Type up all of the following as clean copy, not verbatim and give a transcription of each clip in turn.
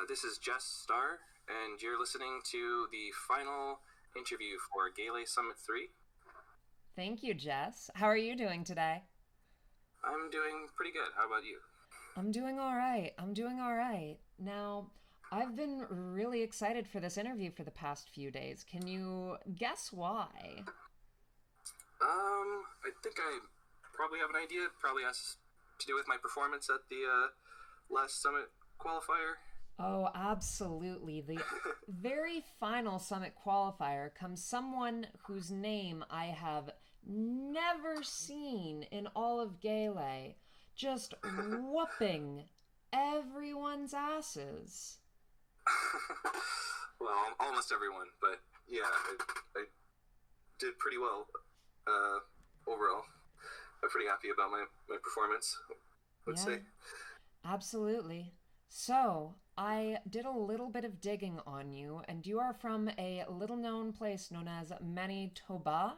This is Jess Starr, and you're listening to the final interview for Gaylee Summit 3. Thank you, Jess. How are you doing today? I'm doing pretty good. How about you? I'm doing all right. I'm doing all right. Now, I've been really excited for this interview for the past few days. Can you guess why? I think I probably have an idea. It probably has to do with my performance at the last Summit qualifier. Oh, absolutely. The very final summit qualifier comes someone whose name I have never seen in all of Gaylee, just whooping everyone's asses. Well, almost everyone, but yeah, I did pretty well overall. I'm pretty happy about my performance, I would Yeah, say. absolutely. So, I did a little bit of digging on you, and you are from a little known place known as Manitoba.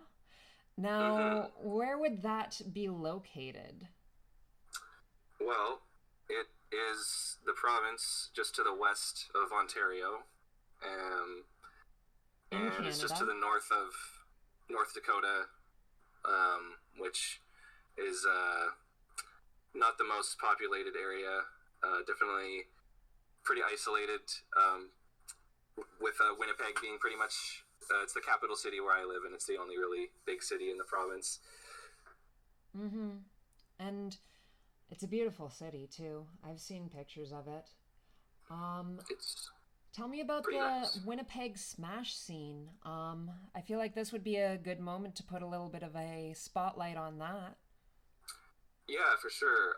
Mm-hmm. Now, where would that be located? Well, it is the province just to the west of Ontario, um, In and it's just to the Canada. north of North Dakota, which is not the most populated area. Definitely pretty isolated, with Winnipeg being pretty much it's the capital city where I live, and it's the only really big city in the province. And it's a beautiful city, too. I've seen pictures of it. Um, It's Tell me about pretty the nice. Winnipeg Smash scene. I feel like this would be a good moment to put a little bit of a spotlight on that. Yeah, for sure.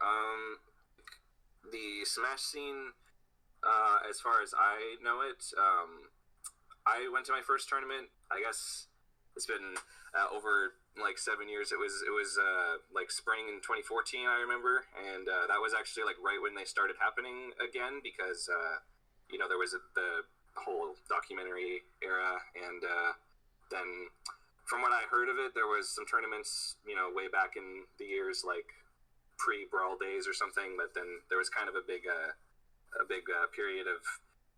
The Smash scene, as far as I know it, I went to my first tournament. I guess it's been over like 7 years. It was like spring in 2014. I remember, and that was actually like right when they started happening again because there was the whole documentary era, and then from what I heard of it, there was some tournaments way back in the years like pre-brawl days or something, but then there was kind of a big period of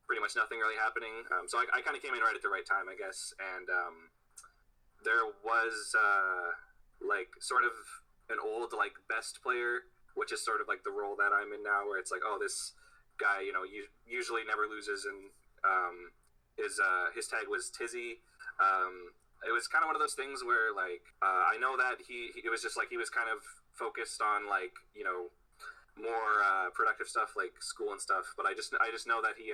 pretty much nothing really happening. So I kind of came in right at the right time, I guess. And there was like sort of an old like best player, which is sort of like the role that I'm in now, where it's like, oh, this guy, usually never loses, and his tag was Tizzy. It was kind of one of those things where like I know that it was just like he was kind of focused on like more productive stuff like school and stuff, but I just know that he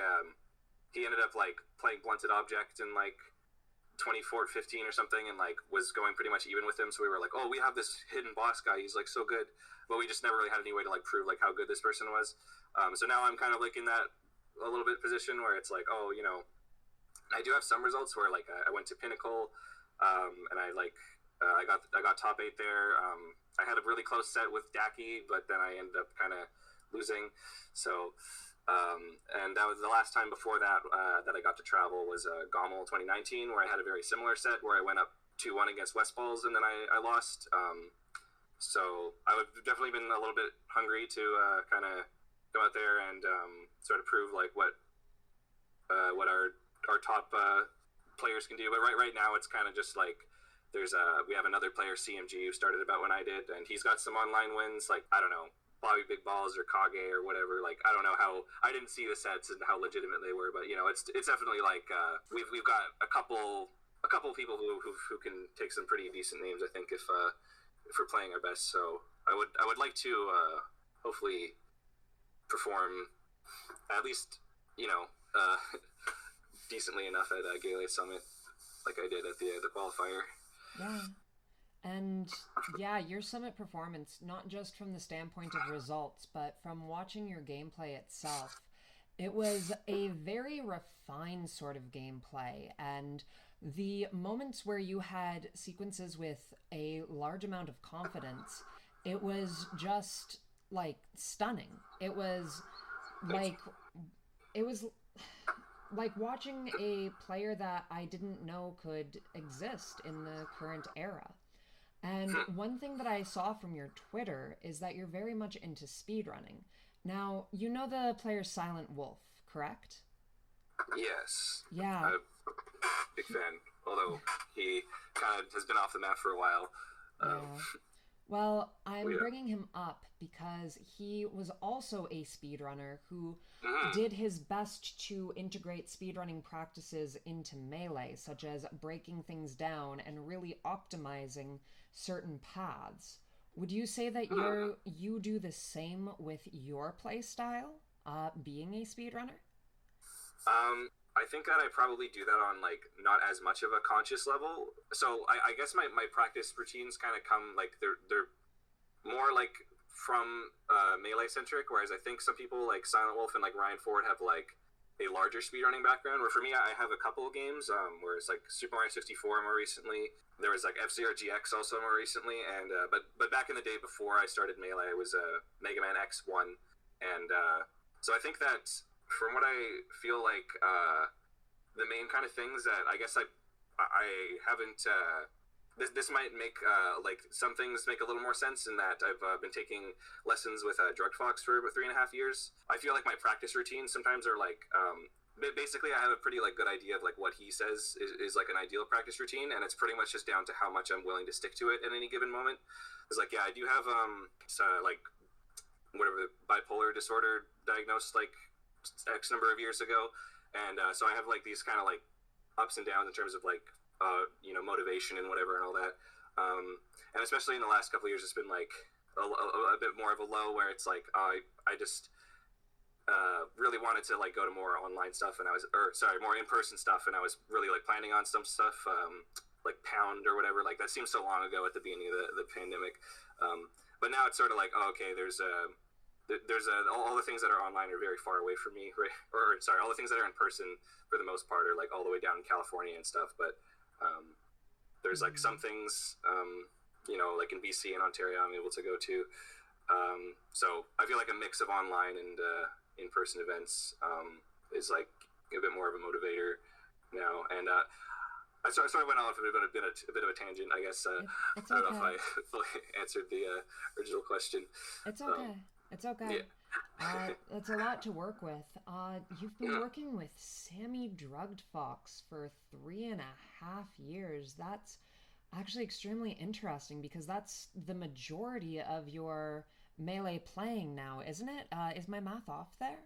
ended up like playing blunted object in like 2015 or something, and like was going pretty much even with him. So we were like, oh, we have this hidden boss guy, he's like so good, but we just never really had any way to like prove like how good this person was. So now I'm kind of like in that a little bit position where it's like, oh, I do have some results where like I went to Pinnacle, and I got top 8 there. I had a really close set with Daki, but then I ended up kind of losing. So, and that was the last time before that that I got to travel was Gommel 2019, where I had a very similar set where I went up 2-1 against Westballs, and then I lost. So I would definitely been a little bit hungry to kind of go out there and sort of prove like what our top players can do. But right now it's kind of just like we have another player, CMG, who started about when I did, and he's got some online wins. Like I don't know, Bobby Big Balls or Kage or whatever. Like I don't know how I didn't see the sets and how legitimate they were, but it's definitely like we've got a couple people who can take some pretty decent names. I think if we're playing our best. So I would like to hopefully perform at least uh, decently enough at Gaylee Summit like I did at the qualifier. Yeah. And yeah, your summit performance, not just from the standpoint of results, but from watching your gameplay itself, it was a very refined sort of gameplay. And the moments where you had sequences with a large amount of confidence, it was just like stunning. Thanks. Like, it was like watching a player that I didn't know could exist in the current era. And one thing that I saw from your Twitter is that you're very much into speedrunning. Now, you know the player Silent Wolf, correct? Yes. Yeah. I'm a big fan, although he kind of has been off the map for a while. Yeah. Well, I'm Yeah. bringing him up because he was also a speedrunner who Mhm. did his best to integrate speedrunning practices into Melee, such as breaking things down and really optimizing certain paths. Would you say that you do the same with your playstyle, being a speedrunner? I think that I probably do that on like not as much of a conscious level. So I guess my practice routines kind of come like they're more like from melee centric, whereas I think some people like Silent Wolf and like Ryan Ford have like a larger speedrunning background. Where for me, I have a couple of games where it's like Super Mario 64 more recently. There was like F-Zero GX also more recently, and but back in the day before I started melee, it was Mega Man X1, and so I think that from what I feel like the main kind of things that I guess I haven't. This might make like some things make a little more sense in that I've been taking lessons with Drug Fox for about 3.5 years. I feel like my practice routines sometimes are like basically I have a pretty like good idea of like what he says is like an ideal practice routine, and it's pretty much just down to how much I'm willing to stick to it at any given moment. It's like, yeah, I do have like whatever, bipolar disorder diagnosed like X number of years ago, and so I have like these kind of like ups and downs in terms of like motivation and whatever and all that, and especially in the last couple of years it's been like a bit more of a low where it's like I just really wanted to like go to more online stuff, and more in-person stuff, and I was really like planning on some stuff like Pound or whatever, like that seems so long ago at the beginning of the pandemic, but now it's sort of like, oh, okay, there's all the things that are online are very far away from me, right? Or sorry, all the things that are in person for the most part are like all the way down in California and stuff, but there's like some things like in BC and Ontario I'm able to go to, so I feel like a mix of online and in-person events is like a bit more of a motivator now, and I sort of went off a bit of a tangent, I guess. It's I okay. don't know if I fully answered the original question. It's okay. It's okay. Yeah. That's a lot to work with. You've been working with Sammy Drugged Fox for 3.5 years. That's actually extremely interesting because that's the majority of your melee playing now, isn't it? Is my math off there?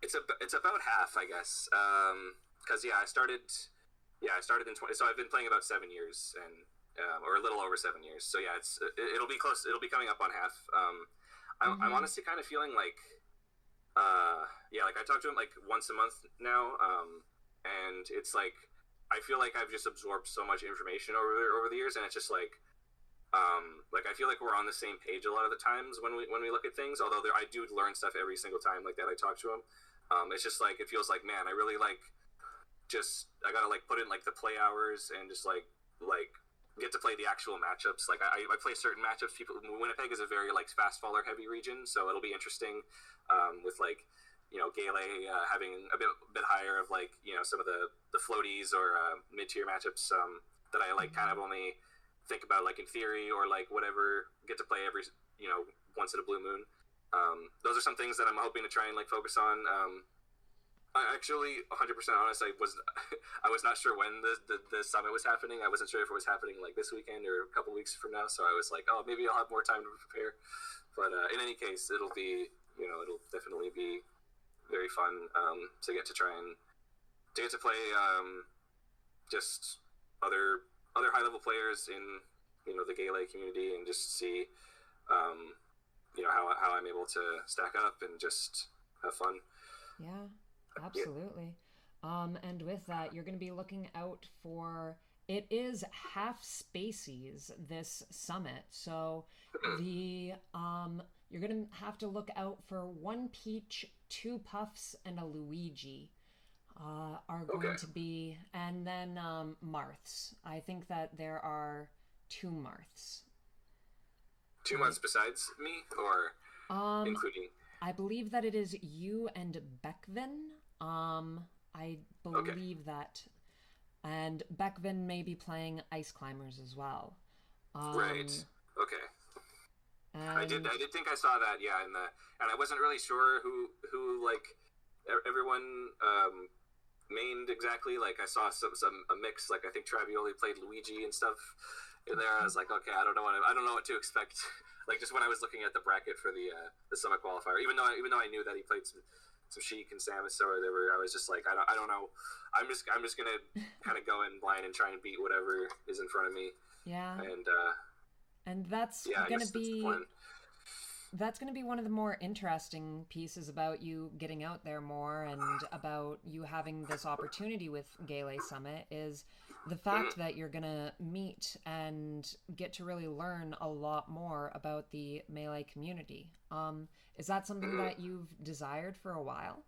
It's about half, I guess. Because I started in 20. So I've been playing about 7 years, and or a little over 7 years. So yeah, it'll be close. It'll be coming up on half. I'm honestly kind of feeling like, like I talk to him like once a month now, and it's like I feel like I've just absorbed so much information over the years, and it's just like I feel like we're on the same page a lot of the times when we look at things. Although I do learn stuff every single time like that I talk to him. It's just like it feels like, man, I really like I gotta like put in like the play hours and just like get to play the actual matchups. Like I play certain matchups. Winnipeg is a very like fast faller heavy region, so it'll be interesting with like Gaylee having a bit higher of like some of the floaties or mid tier matchups that I like kind of only think about like in theory or like whatever, get to play every once in a blue moon. Those are some things that I'm hoping to try and like focus on. I actually, 100% honest, I was not sure when the summit was happening. I wasn't sure if it was happening like this weekend or a couple weeks from now. So I was like, oh, maybe I'll have more time to prepare. But in any case, it'll be, it'll definitely be very fun to get to try and to get to play just other high level players in the Gaylee community, and just see how I'm able to stack up and just have fun. Yeah. Absolutely. And with that, you're going to be looking out for, it is half spacies this summit. So you're going to have to look out for 1 Peach, 2 Puffs, and a Luigi are going to be, and then Marths. I think that there are 2 Marths. 2 months besides me, or including? I believe that it is you and Beckvin. I believe that, and Beckvin may be playing Ice Climbers as well. Right. Okay. I did think I saw that. Yeah, and I wasn't really sure who like everyone mained exactly. Like I saw a mix. Like I think Travioli played Luigi and stuff in there. I was like, okay, I don't know what to expect. Like just when I was looking at the bracket for the Summit qualifier, even though I knew that he played some Sheik and Samus or whatever, I was just like, I don't know. I'm just gonna kind of go in blind and try and beat whatever is in front of me. Yeah. And that's gonna be one of the more interesting pieces about you getting out there more and about you having this opportunity with Gaylee Summit is the fact that you're gonna meet and get to really learn a lot more about the Melee community. Is that something that you've desired for a while?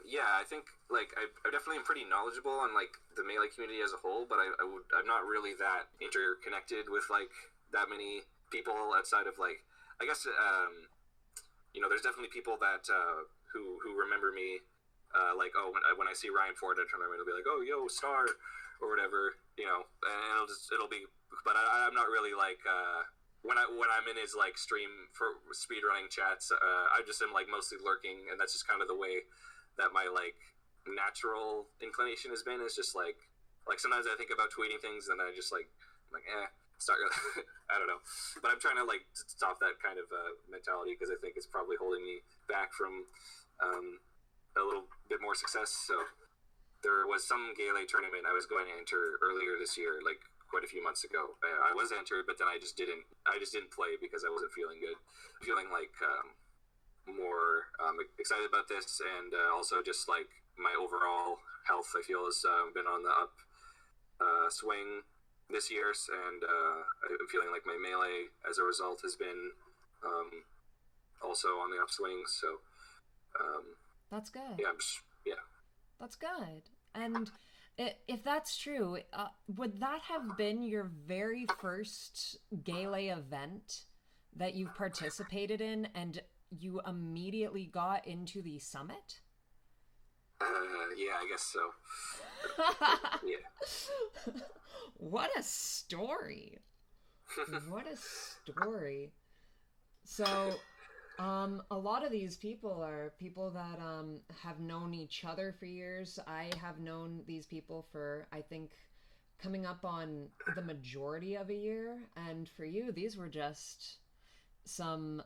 Yeah, I think like I definitely am pretty knowledgeable on like the Melee community as a whole, but I'm not really that interconnected with like that many people outside of like, I guess there's definitely people that who remember me, like when I see Ryan Ford at a tournament, it'll be like, oh yo star or whatever, and it'll be, but I'm not really like when I'm in his like stream for speedrunning chats, I just am like mostly lurking, and that's just kind of the way that my like natural inclination has been. Is just like sometimes I think about tweeting things and I just like I'm like it's not really I don't know, but I'm trying to like stop that kind of mentality because I think it's probably holding me back from a little bit more success. So there was some Gaylee tournament I was going to enter earlier this year, like quite a few months ago. I was entered, but then I just didn't play because I wasn't feeling good, feeling like more excited about this, and also just like my overall health I feel has been on the up swing this year, and I'm feeling like my Melee as a result has been also on the upswing. So that's good. Yeah, that's good. And if that's true, would that have been your very first Gaylee event that you've participated in, and you immediately got into the summit? Yeah, I guess so. Yeah. What a story. What a story. So, a lot of these people are people that have known each other for years. I have known these people for, I think, coming up on the majority of a year. And for you, these were just some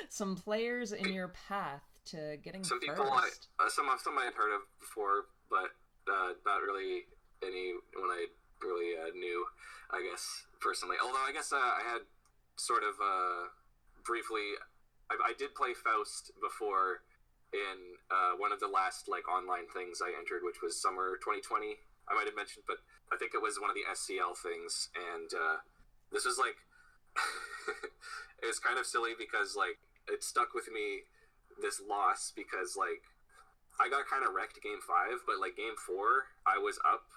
some players in your path to getting some first. People some I had heard of before, but not really anyone I really knew, I guess, personally. Although I guess I had sort of briefly, I did play Faust before in one of the last like online things I entered, which was summer 2020. I might have mentioned, but I think it was one of the SCL things, and this was like it was kind of silly because like it stuck with me, this loss, because like I got kind of wrecked game 5, but like game 4 I was up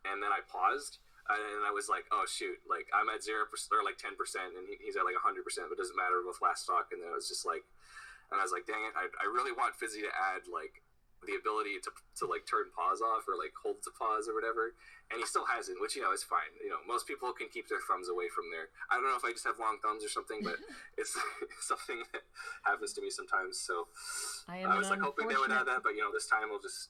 and then I paused and I was like, oh shoot, like I'm at 0% or like 10% and he's at like 100%, but it doesn't matter with last stock. And then I was just like, and I was like, dang it, I really want Fizzy to add like the ability to like turn pause off or like hold to pause or whatever, and he still hasn't, which is fine. Most people can keep their thumbs away from there. I don't know if I just have long thumbs or something, but it's something that happens to me sometimes. So I was like hoping they would add that, but this time we'll just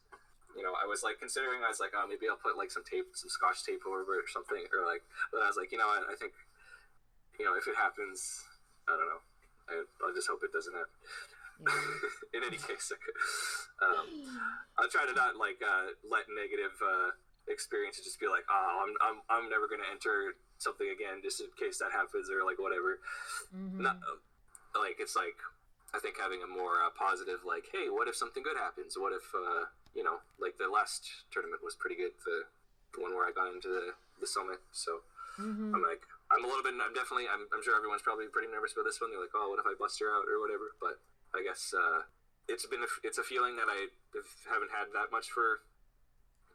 I was like considering, I was like, oh, maybe I'll put like some scotch tape over it or something, or like, but I was like, I think if it happens, I don't know, I'll just hope it doesn't happen. In any case, I'll try to not like let negative experiences just be like, oh, I'm never going to enter something again just in case that happens or like whatever. Not like, it's like I think having a more positive like, hey, what if something good happens? What if like the last tournament was pretty good, the one where I got into the summit. So I'm like, I'm sure everyone's probably pretty nervous about this one. They're like, oh, what if I bust her out or whatever? But I guess it's a feeling that I haven't had that much for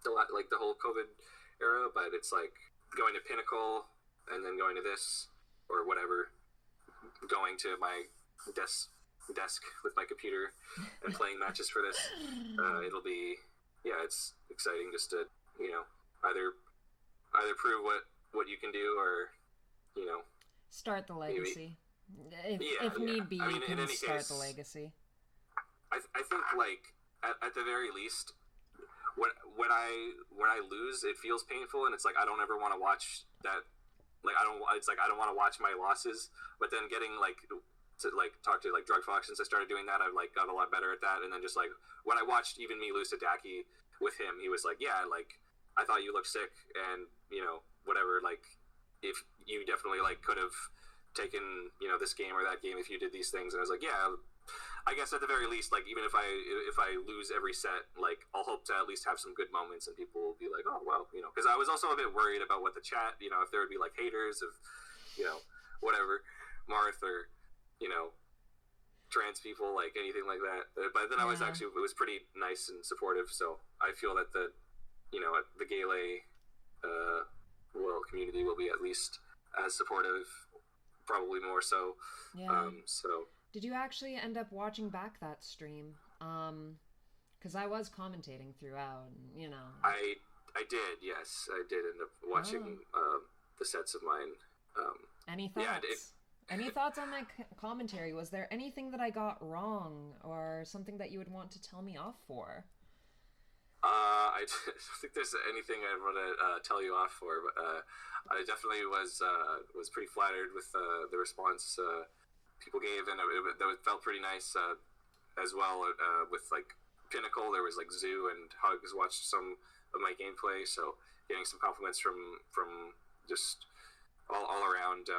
the whole COVID era, but it's like going to Pinnacle and then going to this or whatever, going to my desk with my computer and playing matches for this. It'll be, it's exciting just to either prove what you can do or start the legacy. If need be, you can start the legacy. I think like at the very least, when I lose, it feels painful, and it's like I don't ever want to watch that. Like I don't. It's like I don't want to watch my losses. But then getting like to like talk to like Drug Fox, since I started doing that, I've like got a lot better at that. And then just like when I watched even me lose to Daki with him, he was like, yeah, like I thought you looked sick, and you know whatever. Like if you definitely like could have taken this game or that game if you did these things. And I was like, yeah. I guess at the very least, like even if I lose every set, like I'll hope to at least have some good moments, and people will be like, oh well, because I was also a bit worried about what the chat, if there would be like haters of, whatever, Marth or, trans people, like anything like that. But then I was it was pretty nice and supportive. So I feel that the Gaylee world community will be at least as supportive, probably more so. Yeah. So. Did you actually end up watching back that stream? Because I was commentating throughout, and, I did, yes. I did end up watching the sets of mine. Any thoughts? Yeah, Any thoughts on my commentary? Was there anything that I got wrong, or something that you would want to tell me off for? I don't think there's anything I want to tell you off for, but I definitely was pretty flattered with the response people gave, and it felt pretty nice as well. With like Pinnacle, there was like Zoo and Hugs watched some of my gameplay, so getting some compliments from just all around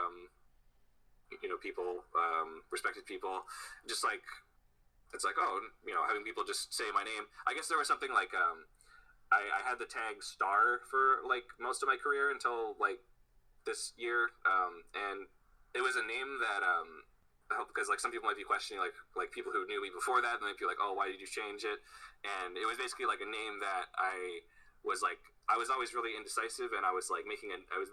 people, respected people, just like it's like, oh, having people just say my name. I guess there was something like I had the tag Star for like most of my career until like this year, and it was a name that because like some people might be questioning like people who knew me before that, and they might be like, oh, why did you change it? And it was basically like a name that I was always really indecisive, and I was like making I was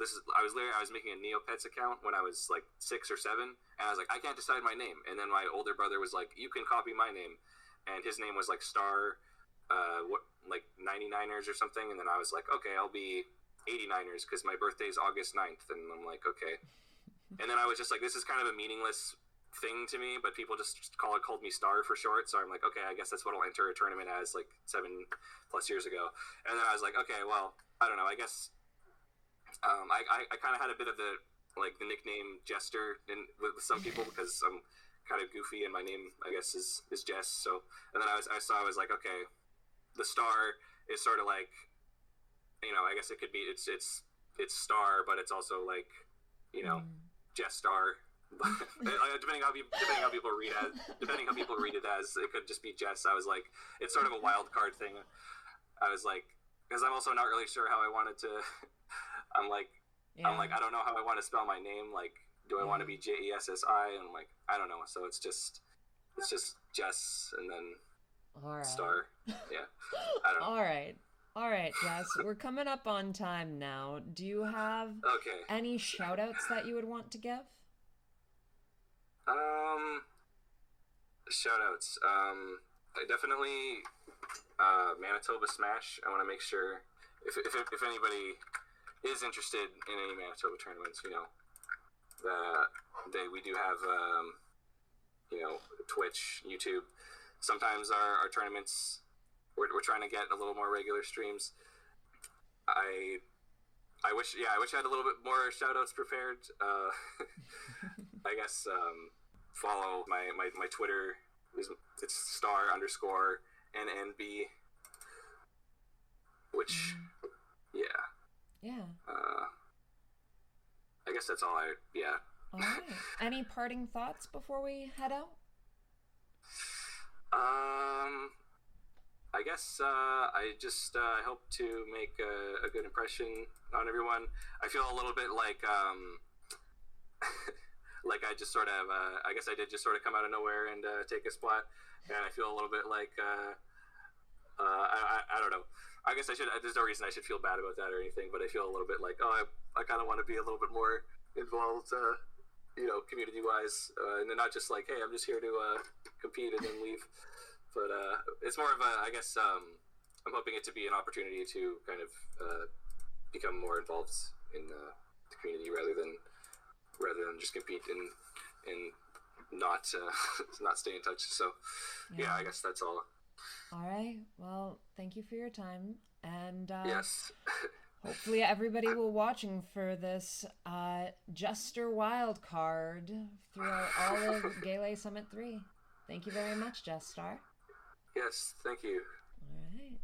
making a Neopets account when I was like 6 or 7, and I was like, I can't decide my name. And then my older brother was like, you can copy my name, and his name was like Star 99ers or something. And then I was like, okay, I'll be 89ers because my birthday is August 9th. And I'm like, okay. And then I was just like, this is kind of a meaningless thing to me, but people just called me Star for short, so I'm like, okay, I guess that's what I'll enter a tournament as, like 7+ years ago. And then I was like, okay, well, I don't know, I guess I kind of had a bit of the nickname Jester with some people because I'm kind of goofy and my name, I guess, is Jess. So, and then I was like, okay, the Star is sort of like, I guess it could be it's Star, but it's also like, Jess Star. depending how people read it as, it could just be Jess. I was like, it's sort of a wild card thing. I was like, because I'm also not really sure how I wanted to. I'm like, I don't know how I want to spell my name. Like, do I want to beJessi? And I'm like, I don't know. So it's just Jess and then Star. Yeah, I don't know. All right, Jess. We're coming up on time now. Do you have any shout outs that you would want to give? Shoutouts. I definitely Manitoba Smash. I want to make sure if anybody is interested in any Manitoba tournaments, we do have Twitch, YouTube. Sometimes our tournaments we're trying to get a little more regular streams. I wish I had a little bit more shoutouts prepared. I guess follow my Twitter. It's star_NNB, which I guess that's all I. All right. Any parting thoughts before we head out? I guess I just hope to make a good impression on everyone. I feel a little bit like like I just sort of I guess I did just sort of come out of nowhere and take a spot, and I feel a little bit like I don't know. I guess I should. There's no reason I should feel bad about that or anything, but I feel a little bit like, I kind of want to be a little bit more involved, community wise, and not just like, hey, I'm just here to compete and then leave. But it's more of a, I guess, I'm hoping it to be an opportunity to kind of become more involved in the community rather than just compete in not not stay in touch. So yeah, I guess that's all. All right. Well, thank you for your time, and Yes. hopefully everybody will watching for this Jester wild card throughout all of Gaylee Summit 3. Thank you very much, Jess Star. Yes, thank you. All right.